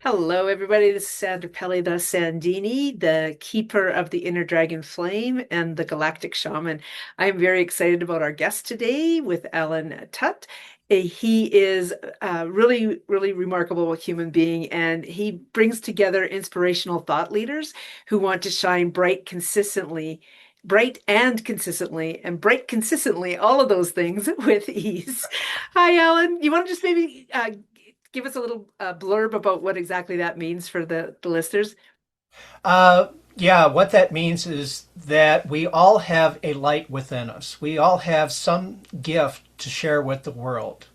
Hello, everybody. This is Sandra Pelly, the Sandini, the keeper of the inner dragon flame and the galactic shaman. I am very excited about our guest today with Alan Tutt. He is a really, really remarkable human being, and he brings together inspirational thought leaders who want to shine bright consistently, all of those things with ease. Hi, Alan. You want to just maybe give us a little blurb about what exactly that means for the listeners? Uh, yeah, what that means is that we all have a light within us. We all have some gift to share with the world.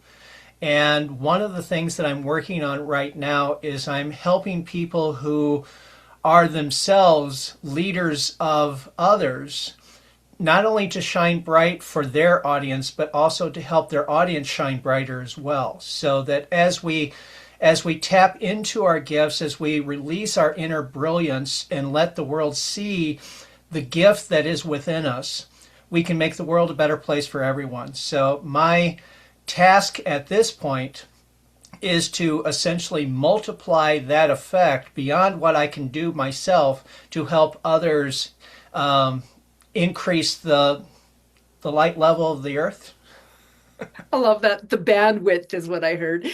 And one of the things that I'm working on right now is I'm helping people who are themselves leaders of others, not only to shine bright for their audience, but also to help their audience shine brighter as well. So that as we tap into our gifts, as we release our inner brilliance and let the world see the gift that is within us, we can make the world a better place for everyone. So my task at this point is to essentially multiply that effect beyond what I can do myself to help others um, increase the light level of the earth. I love that. The bandwidth is what I heard.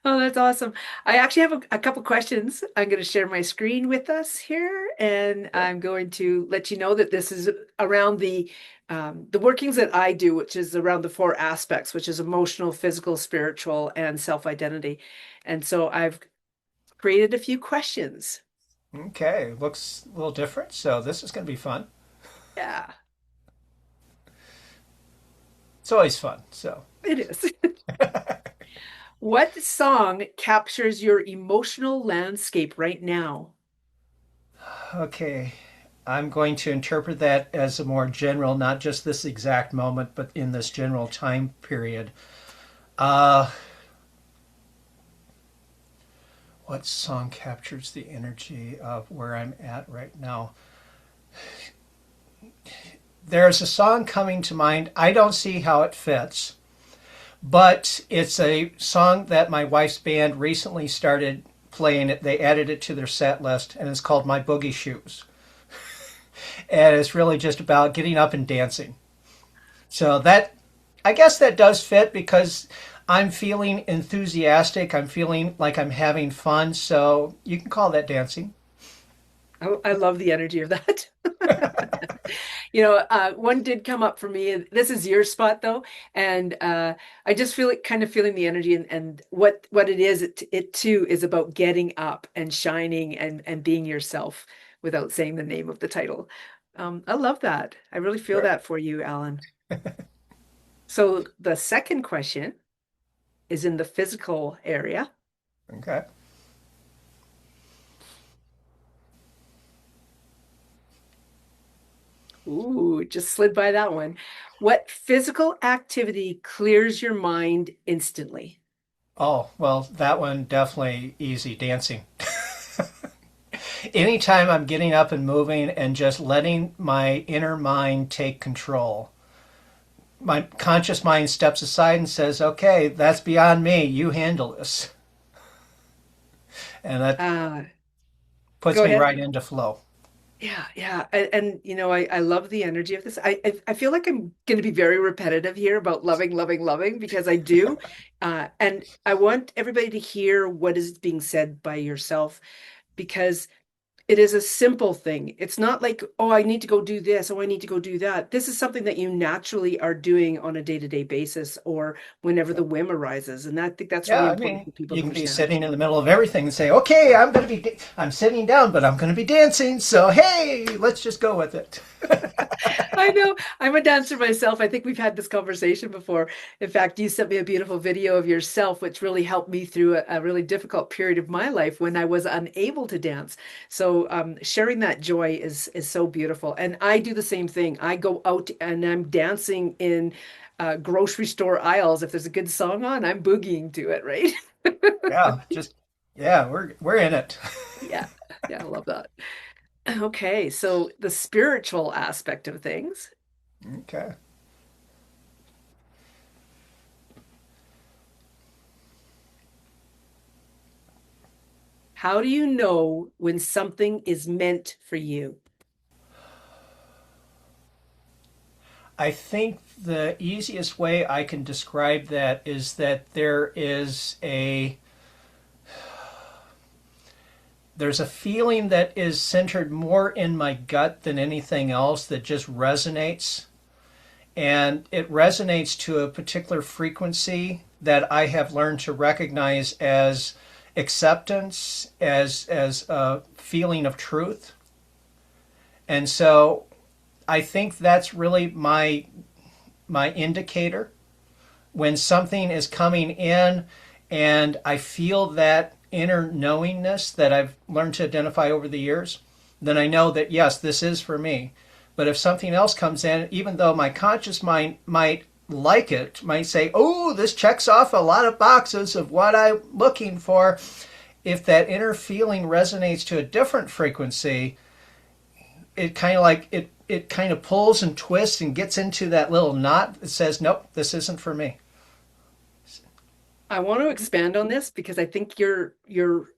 Oh, that's awesome. I actually have a couple questions. I'm going to share my screen with us here, and I'm going to let you know that this is around the workings that I do, which is around the four aspects, which is emotional, physical, spiritual, and self-identity. And so I've created a few questions. Okay, looks a little different, so this is going to be fun. Yeah, It's always fun. So, it is. What song captures your emotional landscape right now? okay, I'm going to interpret that as a more general, not just this exact moment, but in this general time period. Uh, what song captures the energy of where I'm at right now? There's a song coming to mind. I don't see how it fits, but it's a song that my wife's band recently started playing. It. They added it to their set list, and it's called My Boogie Shoes. And it's really just about getting up and dancing. So that, I guess that does fit because I'm feeling enthusiastic. I'm feeling like I'm having fun. So you can call that dancing. I love the energy of that. One did come up for me. This is your spot though, and I just feel it, kind of feeling the energy and what it is. It too is about getting up and shining and being yourself without saying the name of the title. I love that. I really feel Sure. that for you, Alan. So the second question is in the physical area. Okay. Ooh, just slid by that one. What physical activity clears your mind instantly? Oh, well, that one definitely easy dancing. Anytime I'm getting up and moving and just letting my inner mind take control, my conscious mind steps aside and says, okay, that's beyond me. You handle this. And that Uh, puts Go me ahead. right into flow. Yeah, yeah. I love the energy of this. I feel like I'm going to be very repetitive here about loving, loving, loving because I do. And I want everybody to hear what is being said by yourself because it is a simple thing. It's not like, oh, I need to go do this. Oh, I need to go do that. This is something that you naturally are doing on a day-to-day basis or whenever the whim arises. And I think that's really Yeah, I important mean, for people you to can be understand. sitting in the middle of everything and say, okay, I'm sitting down, but I'm going to be dancing. So, hey, let's just go with it. I know. I'm a dancer myself. I think we've had this conversation before. In fact, you sent me a beautiful video of yourself, which really helped me through a really difficult period of my life when I was unable to dance. So, sharing that joy is so beautiful. And I do the same thing. I go out and I'm dancing in grocery store aisles. If there's a good song on, I'm boogieing to it, right? Yeah, just, yeah, we're in it. Yeah. Yeah, I love that. Okay, so the spiritual aspect of things. Okay. How do you know when something is meant for you? I think the easiest way I can describe that is that there's a feeling that is centered more in my gut than anything else that just resonates, and it resonates to a particular frequency that I have learned to recognize as acceptance, as a feeling of truth. And so I think that's really my indicator when something is coming in and I feel that inner knowingness that I've learned to identify over the years, then I know that yes, this is for me. But if something else comes in, even though my conscious mind might like it, might say, oh, this checks off a lot of boxes of what I'm looking for, if that inner feeling resonates to a different frequency, it kind of like it kind of pulls and twists and gets into that little knot that says, nope, this isn't for me. I want to expand on this because I think you're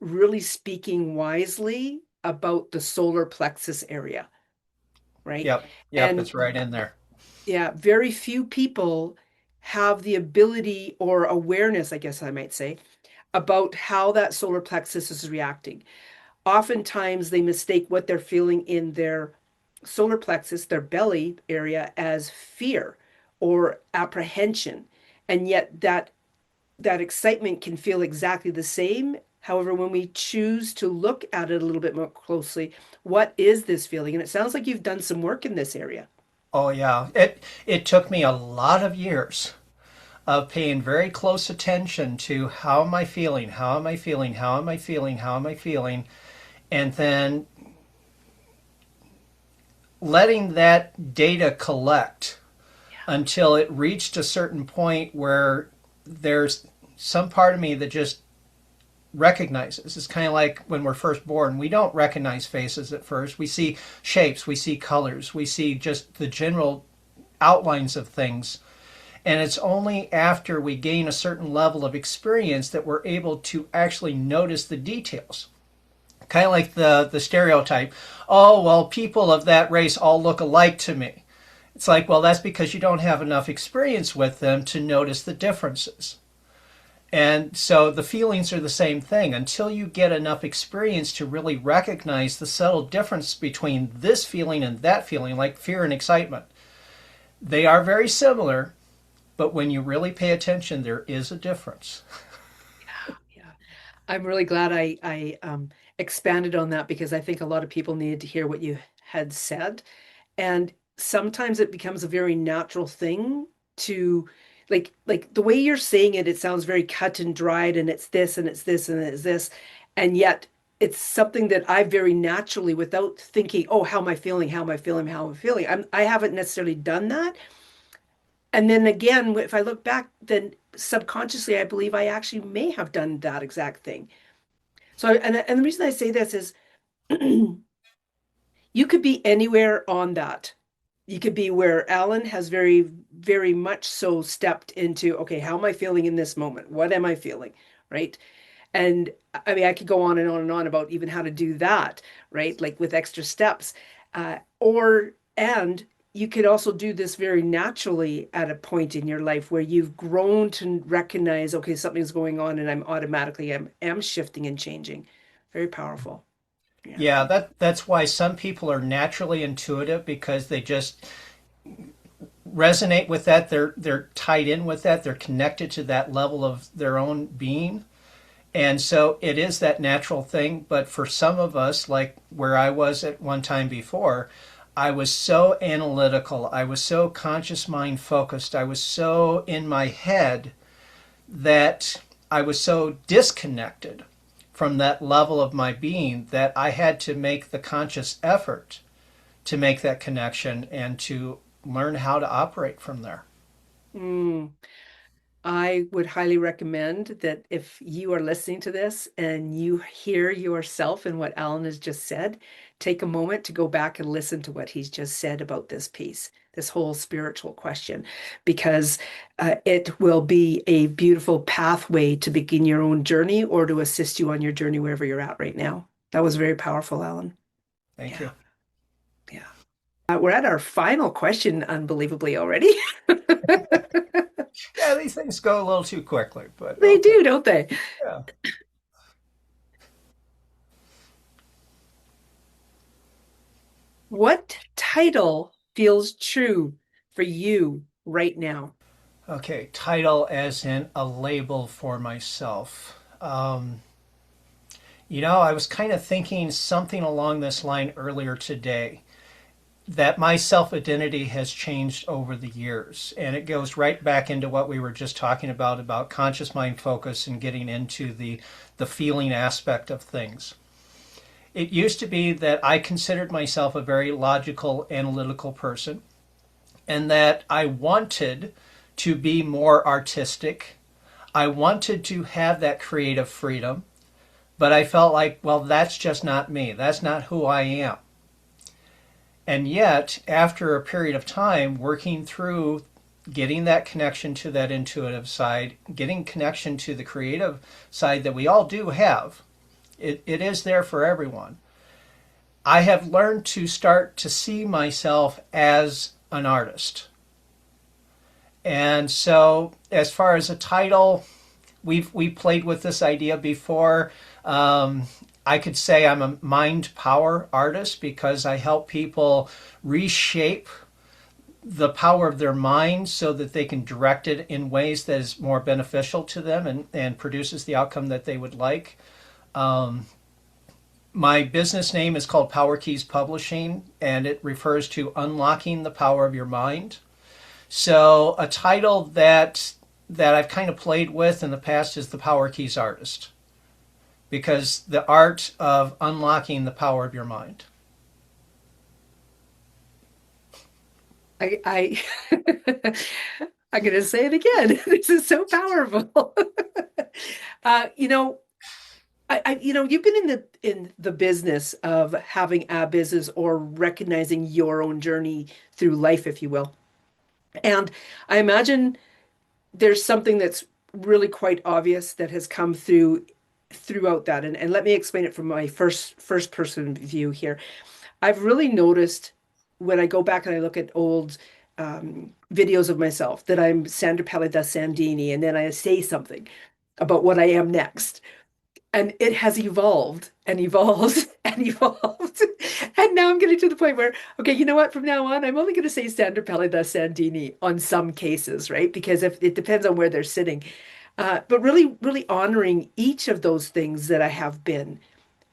really speaking wisely about the solar plexus area, right? Yep, yep, And it's right in there. yeah, very few people have the ability or awareness, I guess I might say, about how that solar plexus is reacting. Oftentimes, they mistake what they're feeling in their solar plexus, their belly area, as fear or apprehension. And yet, that excitement can feel exactly the same. However, when we choose to look at it a little bit more closely, what is this feeling? And it sounds like you've done some work in this area. Oh yeah, it took me a lot of years of paying very close attention to how am I feeling, how am I feeling, how am I feeling, how am I feeling, and then letting that data collect until it reached a certain point where there's some part of me that just recognizes. It's kind of like when we're first born. We don't recognize faces at first. We see shapes, we see colors, we see just the general outlines of things. And it's only after we gain a certain level of experience that we're able to actually notice the details. Kind of like the stereotype. Oh, well, people of that race all look alike to me. It's like, well, that's because you don't have enough experience with them to notice the differences. And so the feelings are the same thing. Until you get enough experience to really recognize the subtle difference between this feeling and that feeling, like fear and excitement, they are very similar, but when you really pay attention, there is a difference. Yeah. I'm really glad I expanded on that because I think a lot of people needed to hear what you had said. And sometimes it becomes a very natural thing to like the way you're saying it, it sounds very cut and dried and it's this and it's this and it's this. And yet it's something that I very naturally, without thinking, oh, how am I feeling? How am I feeling? How am I feeling? I haven't necessarily done that. And then again, if I look back, then subconsciously, I believe I actually may have done that exact thing. So, and the reason I say this is you could be anywhere on that. You could be where Alan has very, very much so stepped into, okay, how am I feeling in this moment? What am I feeling? Right. And I mean, I could go on and on and on about even how to do that, right? Like with extra steps. And you could also do this very naturally at a point in your life where you've grown to recognize, okay, something's going on and I'm automatically am shifting and changing. Very powerful. Yeah. Yeah, that's why some people are naturally intuitive because they just resonate with that. They're tied in with that. They're connected to that level of their own being. And so it is that natural thing. But for some of us, like where I was at one time before, I was so analytical. I was so conscious mind focused. I was so in my head that I was so disconnected from that level of my being that I had to make the conscious effort to make that connection and to learn how to operate from there. Mm. I would highly recommend that if you are listening to this and you hear yourself in what Alan has just said, take a moment to go back and listen to what he's just said about this piece. this whole spiritual question, because it will be a beautiful pathway to begin your own journey or to assist you on your journey wherever you're at right now. That was very powerful, Alan. Thank Yeah, you. yeah. We're at our final question, unbelievably already. Yeah, these things go a little too quickly, but They okay. do, don't they? Yeah. What title feels true for you right now? Okay, title as in a label for myself. I was kind of thinking something along this line earlier today that my self identity has changed over the years. And it goes right back into what we were just talking about conscious mind focus and getting into the feeling aspect of things. It used to be that I considered myself a very logical, analytical person, and that I wanted to be more artistic. I wanted to have that creative freedom, but I felt like, well, that's just not me. That's not who I am. And yet, after a period of time working through getting that connection to that intuitive side, getting connection to the creative side that we all do have, it is there for everyone. I have learned to start to see myself as an artist. And so, as far as a title, we played with this idea before. I could say I'm a mind power artist because I help people reshape the power of their mind so that they can direct it in ways that is more beneficial to them and produces the outcome that they would like. My business name is called Power Keys Publishing, and it refers to unlocking the power of your mind. So a title that I've kind of played with in the past is the Power Keys Artist, because the art of unlocking the power of your mind. I I'm gonna say it again. This is so powerful. You know, you've been in the business of having a business or recognizing your own journey through life, if you will. And I imagine there's something that's really quite obvious that has come throughout that. And let me explain it from my first person view here. I've really noticed when I go back and I look at old videos of myself that I'm Sandra Pelle da Sandini, and then I say something about what I am next. And it has evolved and evolved and evolved. And now I'm getting to the point where, okay, you know what? From now on, I'm only going to say Sandra Pelle da Sandini on some cases, right? Because if it depends on where they're sitting. But really, really honoring each of those things that I have been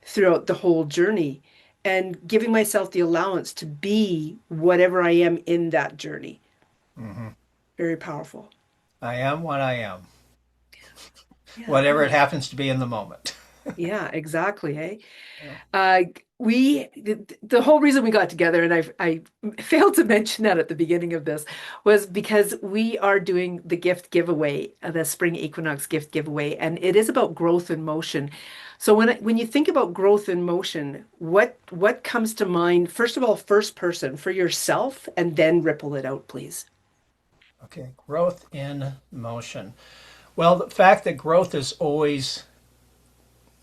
throughout the whole journey and giving myself the allowance to be whatever I am in that journey. Mm-hmm. Very powerful. I am what I am, Yeah, whatever it yeah. happens to be in the moment. Yeah, exactly. Hey, Yeah. uh, the whole reason we got together, and I failed to mention that at the beginning of this, was because we are doing the gift giveaway, the spring equinox gift giveaway, and it is about growth and motion. So when you think about growth and motion, what comes to mind? First of all, first person for yourself, and then ripple it out, please. Okay, growth in motion. Well, the fact that growth is always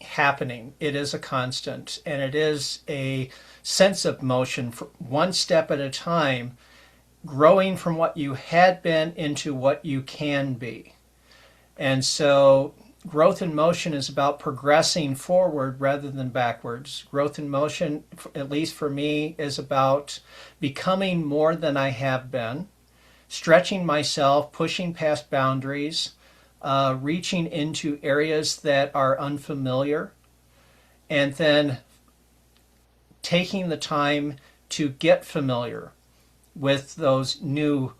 happening, it is a constant, and it is a sense of motion for one step at a time, growing from what you had been into what you can be. And so growth in motion is about progressing forward rather than backwards. Growth in motion, at least for me, is about becoming more than I have been, stretching myself, pushing past boundaries, reaching into areas that are unfamiliar, and then taking the time to get familiar with those new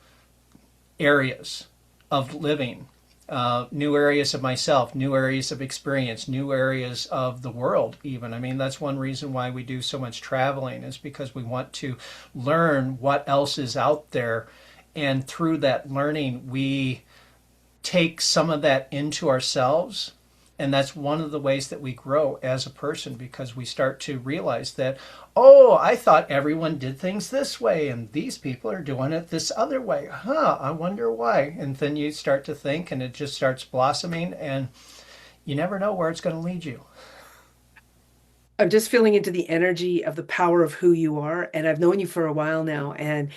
areas of living, new areas of myself, new areas of experience, new areas of the world, even. I mean, that's one reason why we do so much traveling, is because we want to learn what else is out there. And through that learning, we take some of that into ourselves And that's one of the ways that we grow as a person because we start to realize that, oh, I thought everyone did things this way and these people are doing it this other way. Huh, I wonder why. And then you start to think and it just starts blossoming and you never know where it's going to lead you. I'm just feeling into the energy of the power of who you are. And I've known you for a while now. And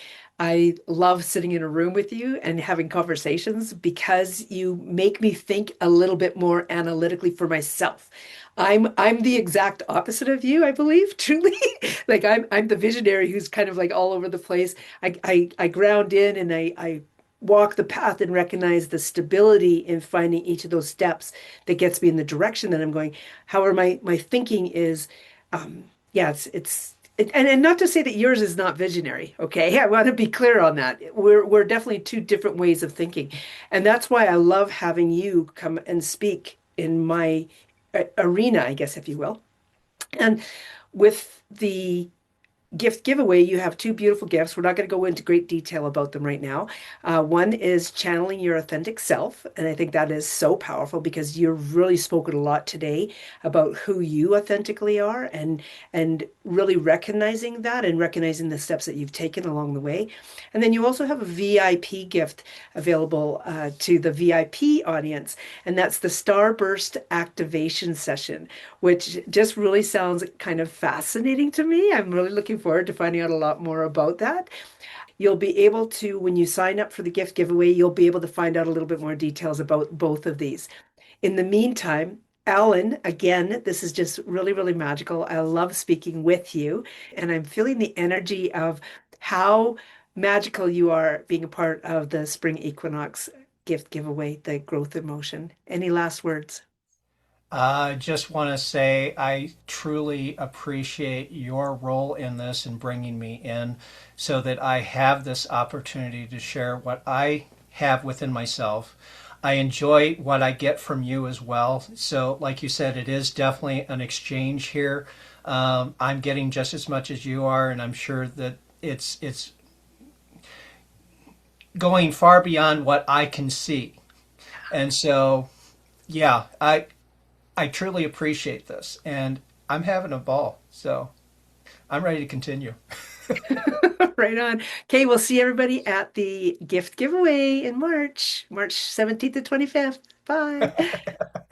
I love sitting in a room with you and having conversations because you make me think a little bit more analytically for myself. I'm the exact opposite of you, I believe, truly. Like I'm the visionary who's kind of like all over the place. I ground in and I walk the path and recognize the stability in finding each of those steps that gets me in the direction that I'm going. However, my thinking is, yeah, and not to say that yours is not visionary. Okay, I want to be clear on that. We're definitely two different ways of thinking, and that's why I love having you come and speak in my arena, I guess, if you will. And with the gift giveaway, you have two beautiful gifts. We're not going to go into great detail about them right now. One is channeling your authentic self. And I think that is so powerful because you've really spoken a lot today about who you authentically are and really recognizing that and recognizing the steps that you've taken along the way. And then you also have a VIP gift available to the VIP audience, and that's the Starburst Activation Session, which just really sounds kind of fascinating to me. I'm really looking forward to finding out a lot more about that. You'll be able to, when you sign up for the gift giveaway, you'll be able to find out a little bit more details about both of these. In the meantime, Alan, again, this is just really, really magical. I love speaking with you, and I'm feeling the energy of how magical you are being a part of the spring equinox gift giveaway, the growth emotion. Any last words? I just want to say I truly appreciate your role in this and bringing me in so that I have this opportunity to share what I have within myself. I enjoy what I get from you as well. So, like you said, it is definitely an exchange here. I'm getting just as much as you are, and I'm sure that it's going far beyond what I can see. And so, yeah, I truly appreciate this, and I'm having a ball. So I'm ready to continue. Right on. Okay, we'll see everybody at the gift giveaway in March, March 17th to 25th. Bye.